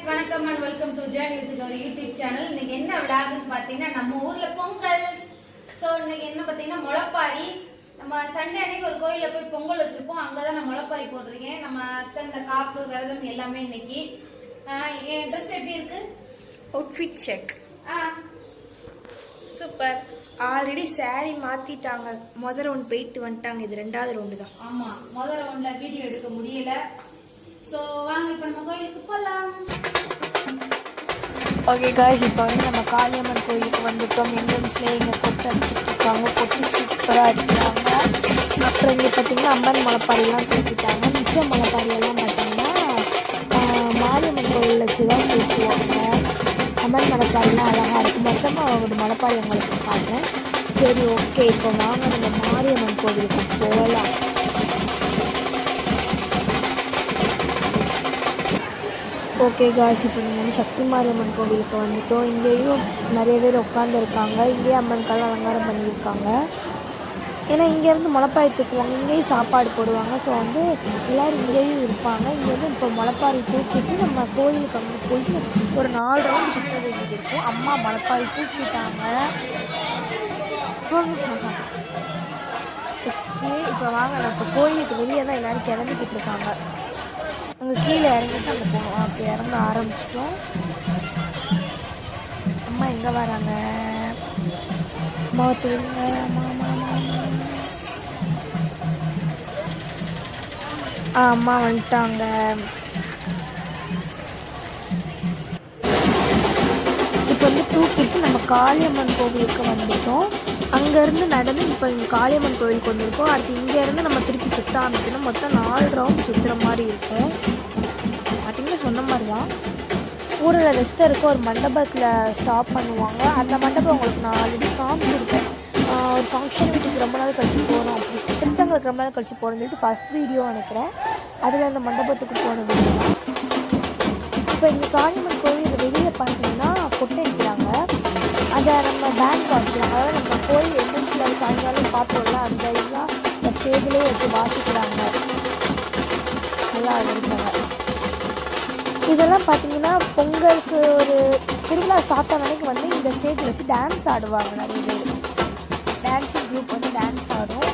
வணக்கம் and welcome to journey with Gowri YouTube channel. இன்னைக்கு என்ன விளையாடுன்னு பார்த்தீங்கன்னா நம்ம ஊர்ல பொங்கல். ஸோ இன்னைக்கு என்ன பார்த்தீங்கன்னா முளைப்பாரி. நம்ம சண்டே அன்னைக்கு ஒரு கோயிலில் போய் பொங்கல் வச்சிருப்போம். அங்கே தான் நான் முளைப்பாரி போட்டிருக்கேன். நம்ம அத்தை இந்த காப்பு விரதம் எல்லாமே இன்னைக்கு. என் ட்ரெஸ் எப்படி இருக்கு? Outfit check. Super. Already sorry மாத்திட்டாங்க. முதல் ரவுண்ட் போயிட்டு வந்துட்டாங்க. இது ரெண்டாவது ரவுண்டு தான். ஆமாம், முதல் ரவுண்டில் வீடியோ எடுக்க முடியல. ஸோ வாங்க இப்போ நம்ம கோயிலுக்கு போகலாம். ஓகே காய்ஸ், இப்போ வந்து நம்ம காளியம்மன் கோயிலுக்கு வந்துட்டோம். என்ட்ரன்ஸ்லேயே இங்கே கொட்டு அடிச்சுட்டு இருக்காங்க. கொட்டு சூப்பராக அடிக்கிறாங்க. அப்புறம் இங்கே பார்த்தீங்கன்னா அம்மன் முளைப்பாரியெல்லாம் தூக்கிட்டாங்க. மிச்சம் முளைப்பாரியெல்லாம் பார்த்தீங்கன்னா மாரியம்மன் கோயில் வச்சு தான் தூக்குவாங்க. அம்மன் முளைப்பாரியெல்லாம் அழகாக இருக்கும். மொத்தமாக அவங்களோட முளைப்பாரி உங்களுக்கு காட்டுறேன். சரி, ஓகே, இப்போ வாங்க நம்ம மாரியம்மன் கோவிலுக்கு போகலாம். ஓகே காய்ஸ், இப்போ நீங்கள் வந்து சக்தி மாரியம்மன் கோவிலுக்கு வந்துட்டோம். இங்கேயும் நிறைய பேர் உட்காந்துருக்காங்க. இங்கேயே அம்மன்கால் அலங்காரம் பண்ணியிருக்காங்க. ஏன்னா இங்கேருந்து முளைப்பாரி தூக்குவாங்க, இங்கேயும் சாப்பாடு போடுவாங்க. ஸோ வந்து எல்லோரும் இங்கேயும் இருப்பாங்க. இங்கேருந்து இப்போ முளைப்பாரி தூக்கிட்டு நம்ம கோயிலுக்கு வந்து போயிட்டு ஒரு 4 ரவுண்ட் சுற்ற வேண்டியது இருக்கும். அம்மா முளைப்பாரி தூக்கிட்டாங்க. ஓகே, இப்போ வாங்க, நம்ம இப்போ கோயிலுக்கு வெளியே தான் எல்லோரும் கிளம்பிக்கிட்டு இருக்காங்க. அங்கே கீழே இறங்கிட்டு அங்கே போகணும். அப்போ இறங்க ஆரம்பிச்சிட்டோம். அம்மா எங்கே வராங்க? அம்மாவை தெரியுங்க. அம்மா வந்துட்டாங்க. இப்போ வந்து தூக்கிட்டு நம்ம காளியம்மன் கோவிலுக்கு வந்துட்டோம். அங்கேருந்து நடந்து இப்போ இங்கே காளியம்மன் கோவிலுக்கு வந்துருக்கோம். அடுத்து இங்கேருந்து நம்ம திருப்பி சுற்ற ஆரம்பிக்கணும். மொத்தம் 4 ரவுண்ட் சுற்றுற மாதிரி இருக்கும். பார்த்தீங்கன்னா சொன்ன மாதிரி தான் ஊரில் ரெஸ்ட் இருக்க ஒரு மண்டபத்தில் ஸ்டாப் பண்ணுவாங்க. அந்த மண்டபம் உங்களுக்கு நான் ஆல்ரெடி காமிச்சிருக்கேன். ஒரு ஃபங்க்ஷன் வீட்டுக்கு ரொம்ப நாள் கழிச்சு போகிறோம், அப்படி திருத்தங்களுக்கு ரொம்ப நாள் கழிச்சு போகிறோம்னு சொல்லிட்டு ஃபஸ்ட் வீடியோ நினைக்கிறேன். அதில் அந்த மண்டபத்துக்கு போன வீடியோ தான். இப்போ இங்கே காளியம்மன் கோயில் வெளியே பார்த்தீங்கன்னா கொட்டை அடிக்கிறாங்க. அதை நம்ம பேண்ட் வாசிக்கலாம். அதாவது நம்ம கோயில் என்ட்ரன்ஸில் சாயங்காலம் பார்த்தோம்ல, அந்த இதெல்லாம் இந்த ஸ்டேஜ்லேயே வச்சு வாசிக்கிறாங்க. நல்லா இருக்காங்க. இதெல்லாம் பார்த்தீங்கன்னா பொங்கலுக்கு ஒரு திருவிழா ஸ்டார்ட் ஆன அன்றைக்கு வந்து இந்த ஸ்டேஜில் வச்சு டான்ஸ் ஆடுவாங்க. நிறைய பேர் டான்ஸிங் குரூப் வந்து டான்ஸ் ஆடும்.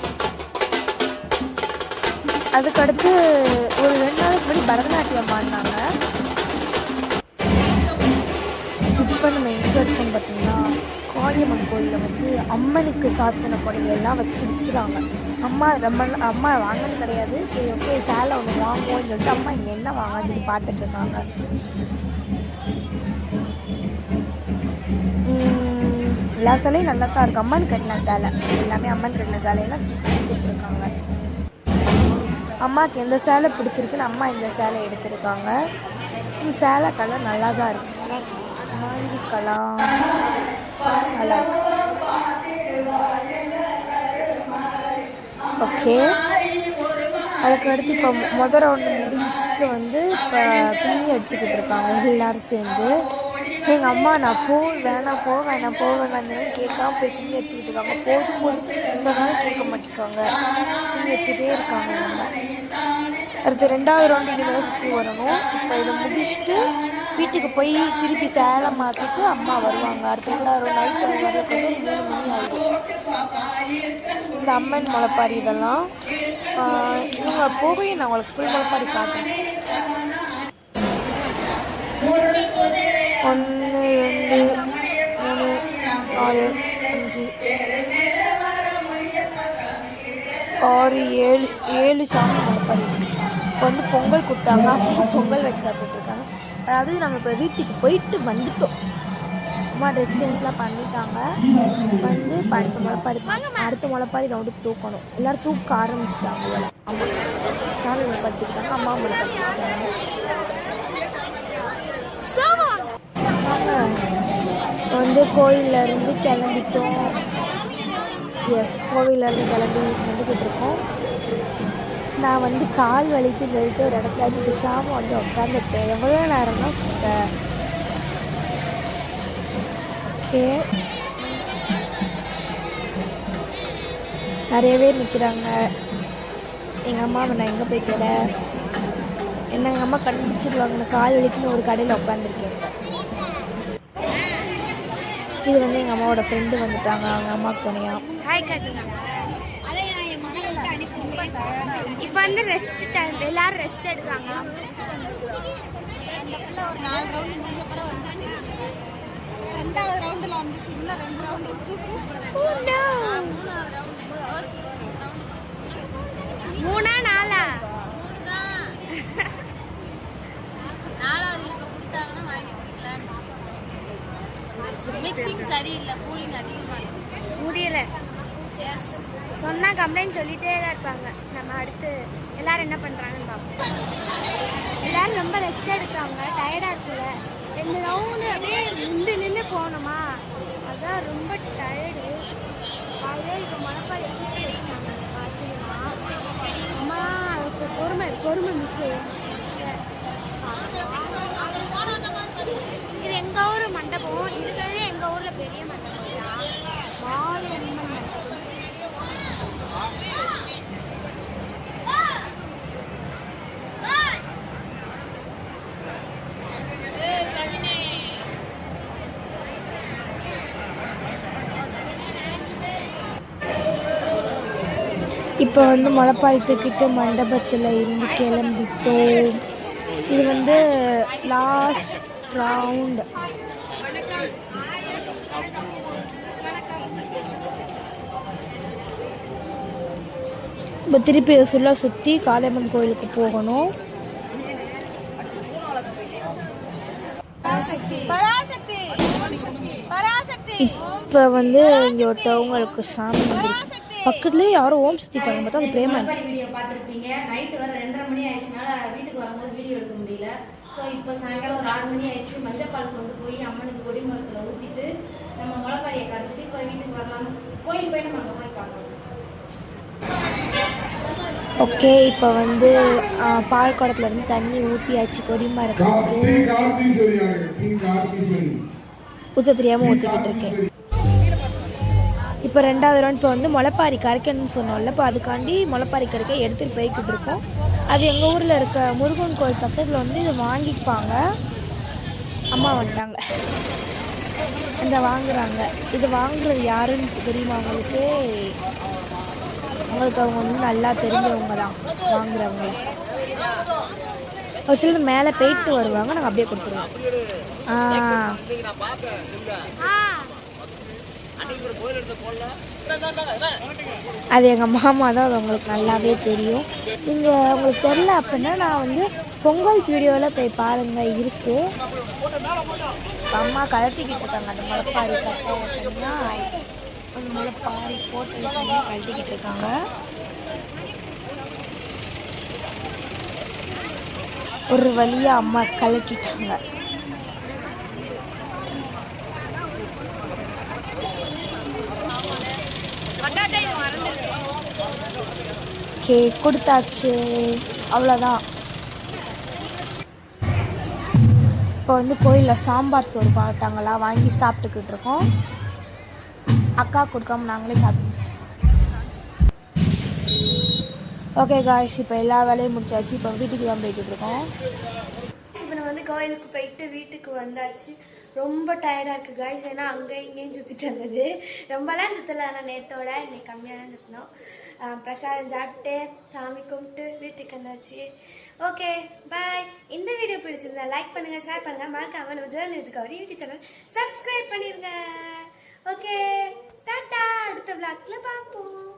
அதுக்கடுத்து ஒரு 2 நாளைக்கு முன்னாடி பரதநாட்டியம் ஆடினாங்க. இப்போ நம்ம எங்கே இருக்கோம்னு பார்த்தீங்கன்னா காளியம்மன் கோயிலில் வந்து அம்மனுக்கு சாத்தின புடவையெல்லாம் வச்சு விற்கிறாங்க. அம்மா வாங்கினது கிடையாது. சரி, ஓகே, சேலை ஒன்று வாங்குவோம்னு சொல்லிட்டு அம்மா இங்கே என்ன வாங்குறதுன்னு பார்த்துட்டு இருக்காங்க. எல்லா சேலையும் நல்லா தான் இருக்குது. அம்மன் கட்டின சேலை எல்லாமே அம்மன் கட்டின சேலையெல்லாம் கொடுத்துருக்காங்க. அம்மாவுக்கு எந்த சேலை பிடிச்சிருக்குன்னு அம்மா இந்த சேலை எடுத்திருக்காங்க. சேலை கலர் நல்லா தான் இருக்குது. வாங்கிக்கலாம், நல்லா இருக்கு. ஓகே, அதுக்கு அடுத்து இப்போ முதல் ரவுண்டு முடிச்சுட்டு வந்து இப்போ துணி அடிச்சுக்கிட்டு இருக்காங்க எல்லோரும் சேர்ந்து. எங்கள் அம்மா நான் போவேன் கேட்காம போய் துணி அடிச்சுக்கிட்டு இருக்காங்க. போதும் சொன்னாலும் கேட்க மாட்டேங்காங்க. துணி வச்சுட்டே இருக்காங்க. அம்மா அடுத்து 2வது ரவுண்டு இனிமேல் சுற்றி வரணும். இப்போ இதை முடிச்சுட்டு வீட்டுக்கு போய் திருப்பி சேலை மாற்றிட்டு அம்மா வருவாங்க. அடுத்து 2வது ரவுண்ட் நைட்டு வரதுக்கு 3 மணி ஆகும். இந்த அம்மன் முளைப்பாரி இதெல்லாம் இவங்க போகவே நான் உங்களுக்கு ஃபுல் முளைப்பாரி காட்டுறேன். 1 2 3 4 5 6 7 சாமி முளைப்பாரி. இப்போ வந்து பொங்கல் கொடுத்தாங்க. அம்மா பொங்கல் வச்சு சாப்பிட்டுருக்காங்க. அதாவது நம்ம இப்போ வீட்டுக்கு போயிட்டு வந்துட்டோம். அம்மா ட்ரெஸ் சேஞ்ச்லாம் பண்ணிட்டாங்க. வந்து அடுத்த முளைப்பாரி ரவுண்டுக்கு தூக்கணும். எல்லோரும் தூக்க ஆரம்பிச்சிட்டாங்க. இவ்வளோ அம்மா நானும் முளைப்பாட்டிருக்காங்க. அம்மா முளைப்பாட்டிருக்காங்க. வந்து கோயிலேருந்து கிளம்பிட்டோம். கோவிலேருந்து கிளம்பி வந்துக்கிட்டு இருக்கோம். நான் வந்து கால் வலிக்குன்னு சொல்லிட்டு ஒரு இடத்துல பேசாமல் வந்து உட்காந்துட்டேன். எவ்வளோ நேரம்னா சுத்த. ஓகே, நிறைய பேர் நிற்கிறாங்க. எங்கள் அம்மாவை நான் எங்கே போய் கேட்டேன். என்ன எங்கள் அம்மா கண்டுபிடிச்சிடுவாங்க. நான் கால் வலிக்குன்னு ஒரு கடையில் உட்காந்துருக்கேன். இது வந்து எங்கள் அம்மாவோட ஃப்ரெண்டு வந்துட்டாங்க, அவங்க அம்மாவுக்கு துணையா. ஹாய் காட்டுங்க. இப்போ வந்து ரெஸ்ட் டைம், எல்லாரும் ரெஸ்ட் எடுக்காங்க. ஒரு 4 ரவுண்ட் முடிஞ்ச பிறகு வந்துச்சு. 2வது ரவுண்டில் வந்துச்சு. இன்னும் 2 ரவுண்ட் இருக்கு. 3வது ரவுண்டு 3ஆ 4ஆ? 3 தான். 4வது இப்போ கொடுத்தாங்கன்னா வாங்கி குடிக்கலான்னு. மிக்சிங் சரியில்லை, கூலிங் அதிகமாக இருக்கு. முடியல. எஸ், சொன்னால் கம்ப்ளைண்ட் சொல்லிகிட்டே தான் இருப்பாங்க. நம்ம அடுத்து எல்லோரும் என்ன பண்ணுறாங்கன்னு பார்ப்போம். எல்லோரும் ரொம்ப ரெஸ்ட் எடுக்கிறாங்க, டயர்டாக இருக்குல்ல. 2 ரவுண்டு அப்படியே நின்று போகணுமா, அதான் ரொம்ப டயர்டு. அதே இப்போ மலைப்பாறை கூட்டி வச்சுட்டாங்க. பார்த்தீங்கன்னா அம்மா அதுக்கு பொறுமை முக்கியம். இது எங்கள் ஊர் மண்டபம். இருக்கிறதே எங்கள் ஊரில் பெரிய மண்டபம் தான். மாரியம்மன் மண்டபம். இப்போ வந்து முளைப்பாரி தூக்கிட்டு மண்டபத்தில் இருந்து கிளம்பிட்டோம். இது வந்து லாஸ்ட் ரவுண்ட். இப்போ திருப்பி இதை சுற்றி காளியம்மன் கோயிலுக்கு போகணும். இப்போ வந்து இங்கே ஒருத்தவங்களுக்கு சாமி பக்கத்துலேயே யாரும் ஓம் சக்தி பண்ண பார்த்தா அது பிரேமன். வீடியோ பார்த்துருப்பீங்க. நைட்டு வர 2:30 மணி ஆயிடுச்சுனால வீட்டுக்கு வரும்போது வீடியோ எடுக்க முடியல. ஸோ இப்போ சாயங்காலம் ஒரு 6 மணி ஆயிடுச்சு. மஞ்சப்பால் கொண்டு போய் அம்மனுக்கு கொடிமரத்தில் ஊற்றிட்டு நம்ம முளைப்பாரியை கரைச்சிட்டு இப்போ வீட்டுக்கு வரலாம். கோயில் போய் நம்ம அங்கே போய் பார்க்கலாம். ஓகே, இப்போ வந்து பால் குடத்துல இருந்து தண்ணி ஊற்றியாச்சு. கொடிமரத்துக்கு ஊற்ற தெரியாமல் ஊற்றிக்கிட்டு இருக்கேன். இப்போ 2வது ரவுண்ட். இப்போ வந்து முளைப்பாரி கரைக்கணும்னு சொன்னோம்ல, இப்போ அதுக்காண்டி முளைப்பாரி கரைக்க எடுத்துகிட்டு போய்கிட்டு இருக்கோம். அது எங்கள் ஊரில் இருக்க முருகன் கோயில் பக்கத்தில் வந்து இதை வாங்கிப்பாங்க. அம்மா வந்துட்டாங்க, இந்த வாங்குறாங்க. இது வாங்குறது யாருன்னு தெரியுமா அவங்களுக்கு? அவங்களுக்கு அவங்க வந்து நல்லா தெரிஞ்சவங்க தான் வாங்குறவங்க. ஒரு சிலர் மேலே போயிட்டு வருவாங்க, நாங்கள் அப்படியே கொடுத்துருவோம். அது எங்கள் மாமா தான், அது உங்களுக்கு நல்லாவே தெரியும். நீங்கள் உங்களுக்கு தெரில அப்படின்னா நான் வந்து பொங்கல் வீடியோவில் போய் பாருங்கள், இருக்கும். அம்மா கழட்டிக்கிட்டு இருக்காங்க அந்த முளைப்பாரி கட்டினா, அந்த முளைப்பாரி போட்டு தனியாக கழட்டிக்கிட்டு இருக்காங்க. ஒரு வழியாக அம்மா கழட்டிட்டாங்க. ஓகே, கொடுத்தாச்சு, அவ்வளோதான். இப்போ வந்து கோயிலில் சாம்பார் சோறு பாட்டாங்களா வாங்கி சாப்பிட்டுக்கிட்டு இருக்கோம். அக்கா கொடுக்காம நாங்களே சாப்பிட்டு. ஓகே காய்ஸ், இப்போ எல்லா வேலையும் முடிச்சாச்சு. இப்போ வீட்டுக்கு தான் போய்கிட்டு இருக்கோம். இப்போ நான் வந்து கோயிலுக்கு போயிட்டு வீட்டுக்கு வந்தாச்சு. ரொம்ப டயர்டாக இருக்குது காய்ஸ். ஏன்னா அங்கே இங்கேயும் சுற்றிட்டு வந்தது. ரொம்பலாம் சுற்றலை, ஆனால் நேற்றோட இன்னைக்கு கம்மியாக தான் சுற்றினோம். பிரசாதம் சாப்பிட்டு சாமி கும்பிட்டு வீட்டுக்கு வந்தாச்சு. Okay bye. இந்த வீடியோ பிடிச்சிருந்தா லைக் பண்ணுங்கள், ஷேர் பண்ணுங்கள், மறக்காமல் நம்ம journey with Gowri YouTube channel subscribe பண்ணிடுங்க. ஓகே.